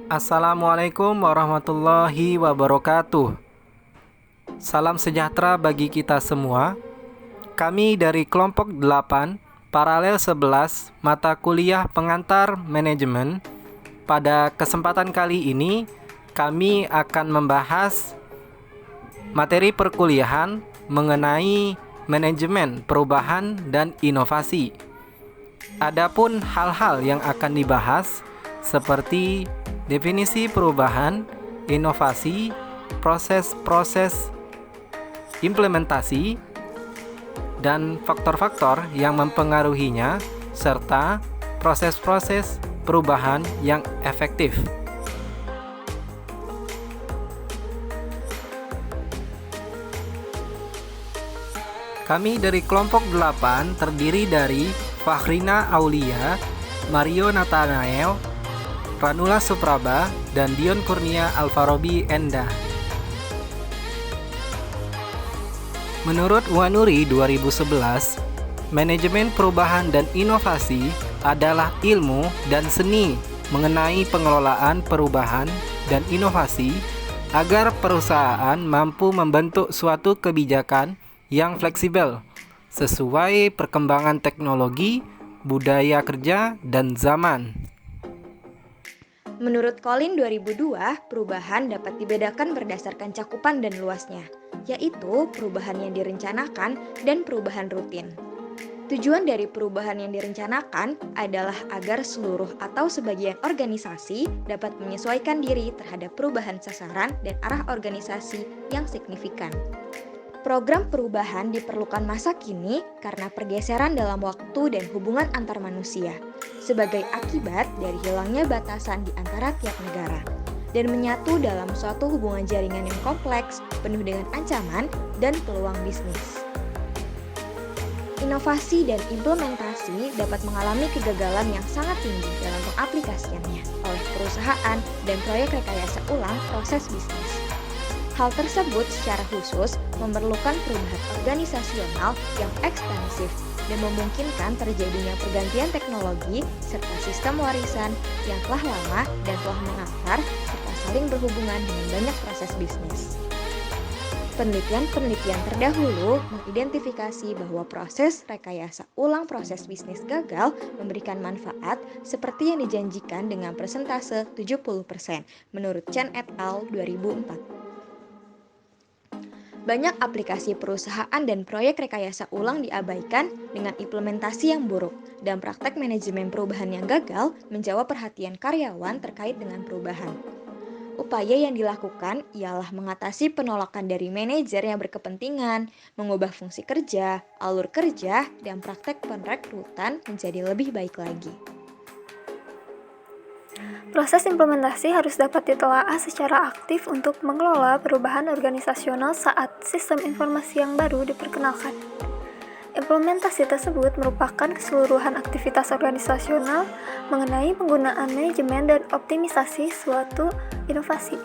Assalamualaikum warahmatullahi wabarakatuh. Salam sejahtera bagi kita semua. Kami dari kelompok 8, paralel 11, mata kuliah pengantar manajemen. Pada kesempatan kali ini, kami akan membahas materi perkuliahan mengenai manajemen perubahan dan inovasi. Adapun hal-hal yang akan dibahas seperti definisi perubahan, inovasi, proses-proses implementasi, dan faktor-faktor yang mempengaruhinya, serta proses-proses perubahan yang efektif. Kami dari kelompok 8 terdiri dari Fakhrina Aulia, Mario Nathanael, Ranula Supraba, dan Dion Kurnia Alfarobi Enda. Menurut Wanuri 2011, manajemen perubahan dan inovasi adalah ilmu dan seni mengenai pengelolaan perubahan dan inovasi agar perusahaan mampu membentuk suatu kebijakan yang fleksibel sesuai perkembangan teknologi, budaya kerja, dan zaman. Menurut Colin 2002, perubahan dapat dibedakan berdasarkan cakupan dan luasnya, yaitu perubahan yang direncanakan dan perubahan rutin. Tujuan dari perubahan yang direncanakan adalah agar seluruh atau sebagian organisasi dapat menyesuaikan diri terhadap perubahan sasaran dan arah organisasi yang signifikan. Program perubahan diperlukan masa kini karena pergeseran dalam waktu dan hubungan antar manusia, sebagai akibat dari hilangnya batasan di antara tiap negara, dan menyatu dalam suatu hubungan jaringan yang kompleks, penuh dengan ancaman dan peluang bisnis. Inovasi dan implementasi dapat mengalami kegagalan yang sangat tinggi dalam pengaplikasiannya oleh perusahaan dan proyek rekayasa ulang proses bisnis. Hal tersebut secara khusus memerlukan perubahan organisasional yang ekstensif dan memungkinkan terjadinya pergantian teknologi serta sistem warisan yang telah lama dan telah mengakar serta saling berhubungan dengan banyak proses bisnis. Penelitian-penelitian terdahulu mengidentifikasi bahwa proses rekayasa ulang proses bisnis gagal memberikan manfaat seperti yang dijanjikan dengan persentase 70% menurut Chen et al. 2004. Banyak aplikasi perusahaan dan proyek rekayasa ulang diabaikan dengan implementasi yang buruk dan praktek manajemen perubahan yang gagal menjawab perhatian karyawan terkait dengan perubahan. Upaya yang dilakukan ialah mengatasi penolakan dari manajer yang berkepentingan, mengubah fungsi kerja, alur kerja, dan praktek perekrutan menjadi lebih baik lagi. Proses implementasi harus dapat ditelaah secara aktif untuk mengelola perubahan organisasional saat sistem informasi yang baru diperkenalkan. Implementasi tersebut merupakan keseluruhan aktivitas organisasional mengenai penggunaan manajemen dan optimisasi suatu inovasi.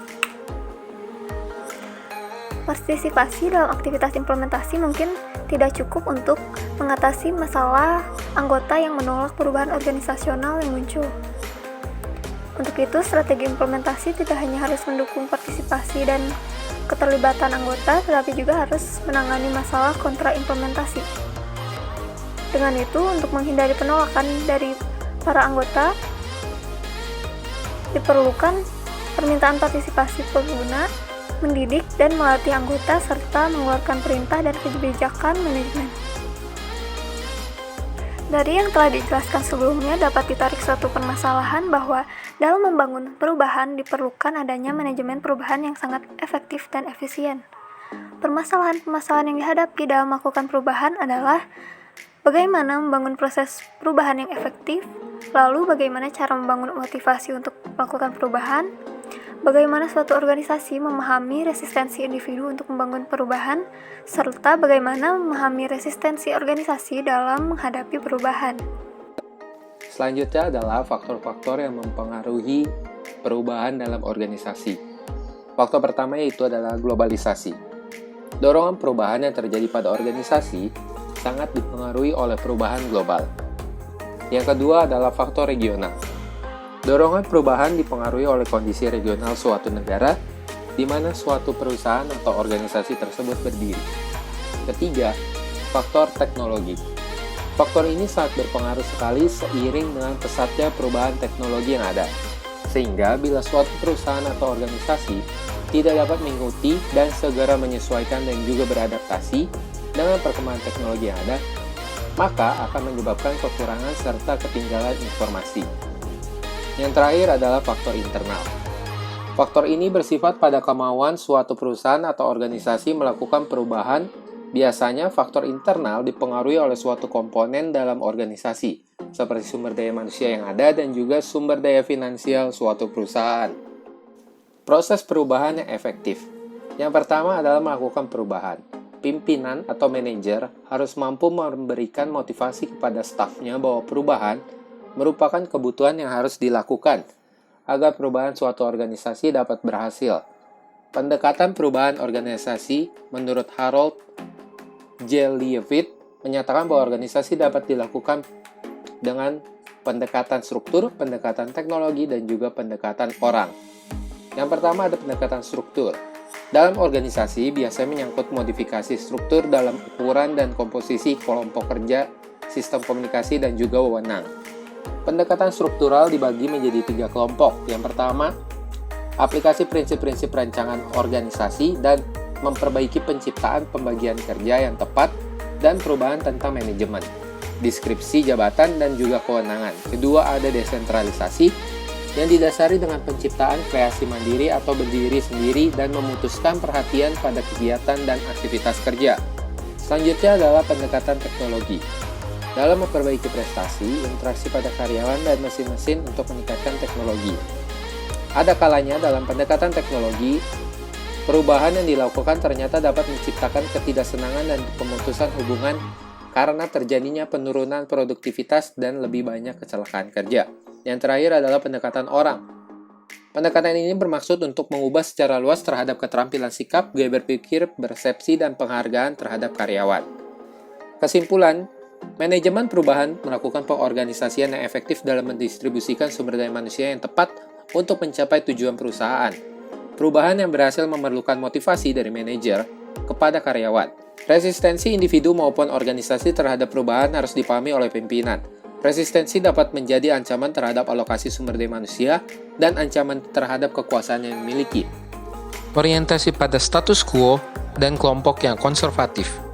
Partisipasi dalam aktivitas implementasi mungkin tidak cukup untuk mengatasi masalah anggota yang menolak perubahan organisasional yang muncul. Untuk itu, strategi implementasi tidak hanya harus mendukung partisipasi dan keterlibatan anggota, tetapi juga harus menangani masalah kontra implementasi. Dengan itu, untuk menghindari penolakan dari para anggota, diperlukan permintaan partisipasi pengguna, mendidik dan melatih anggota, serta mengeluarkan perintah dan kebijakan manajemen. Dari yang telah dijelaskan sebelumnya, dapat ditarik suatu permasalahan bahwa dalam membangun perubahan diperlukan adanya manajemen perubahan yang sangat efektif dan efisien. Permasalahan-permasalahan yang dihadapi dalam melakukan perubahan adalah bagaimana membangun proses perubahan yang efektif, lalu bagaimana cara membangun motivasi untuk melakukan perubahan, bagaimana suatu organisasi memahami resistensi individu untuk membangun perubahan, serta bagaimana memahami resistensi organisasi dalam menghadapi perubahan. Selanjutnya adalah faktor-faktor yang mempengaruhi perubahan dalam organisasi. Faktor pertama yaitu adalah globalisasi. Dorongan perubahan yang terjadi pada organisasi sangat dipengaruhi oleh perubahan global. Yang kedua adalah faktor regional. Dorongan perubahan dipengaruhi oleh kondisi regional suatu negara di mana suatu perusahaan atau organisasi tersebut berdiri. Ketiga, faktor teknologi. Faktor ini sangat berpengaruh sekali seiring dengan pesatnya perubahan teknologi yang ada. Sehingga bila suatu perusahaan atau organisasi tidak dapat mengikuti dan segera menyesuaikan dan juga beradaptasi dengan perkembangan teknologi yang ada, maka akan menyebabkan kekurangan serta ketinggalan informasi. Yang terakhir adalah faktor internal. Faktor ini bersifat pada kemauan suatu perusahaan atau organisasi melakukan perubahan. Biasanya faktor internal dipengaruhi oleh suatu komponen dalam organisasi, seperti sumber daya manusia yang ada dan juga sumber daya finansial suatu perusahaan. Proses perubahan yang efektif. Yang pertama adalah melakukan perubahan. Pimpinan atau manajer harus mampu memberikan motivasi kepada stafnya bahwa perubahan merupakan kebutuhan yang harus dilakukan agar perubahan suatu organisasi dapat berhasil. Pendekatan perubahan organisasi menurut Harold J. Leavitt menyatakan bahwa organisasi dapat dilakukan dengan pendekatan struktur, pendekatan teknologi, dan juga pendekatan orang. Yang pertama ada pendekatan struktur. Dalam organisasi biasanya menyangkut modifikasi struktur dalam ukuran dan komposisi kelompok kerja, sistem komunikasi, dan juga wewenang. Pendekatan struktural dibagi menjadi 3 kelompok. Yang pertama, aplikasi prinsip-prinsip rancangan organisasi dan memperbaiki penciptaan pembagian kerja yang tepat dan perubahan tentang manajemen, deskripsi jabatan, dan juga kewenangan. Kedua, ada desentralisasi yang didasari dengan penciptaan kreasi mandiri atau berdiri sendiri dan memutuskan perhatian pada kegiatan dan aktivitas kerja. Selanjutnya adalah pendekatan teknologi. Dalam memperbaiki prestasi, interaksi pada karyawan dan mesin-mesin untuk meningkatkan teknologi. Ada kalanya dalam pendekatan teknologi, perubahan yang dilakukan ternyata dapat menciptakan ketidaksenangan dan pemutusan hubungan karena terjadinya penurunan produktivitas dan lebih banyak kecelakaan kerja. Yang terakhir adalah pendekatan orang. Pendekatan ini bermaksud untuk mengubah secara luas terhadap keterampilan sikap, gaya berpikir, persepsi, dan penghargaan terhadap karyawan. Kesimpulan, manajemen perubahan melakukan pengorganisasian yang efektif dalam mendistribusikan sumber daya manusia yang tepat untuk mencapai tujuan perusahaan. Perubahan yang berhasil memerlukan motivasi dari manajer kepada karyawan. Resistensi individu maupun organisasi terhadap perubahan harus dipahami oleh pimpinan. Resistensi dapat menjadi ancaman terhadap alokasi sumber daya manusia dan ancaman terhadap kekuasaan yang dimiliki. Orientasi pada status quo dan kelompok yang konservatif.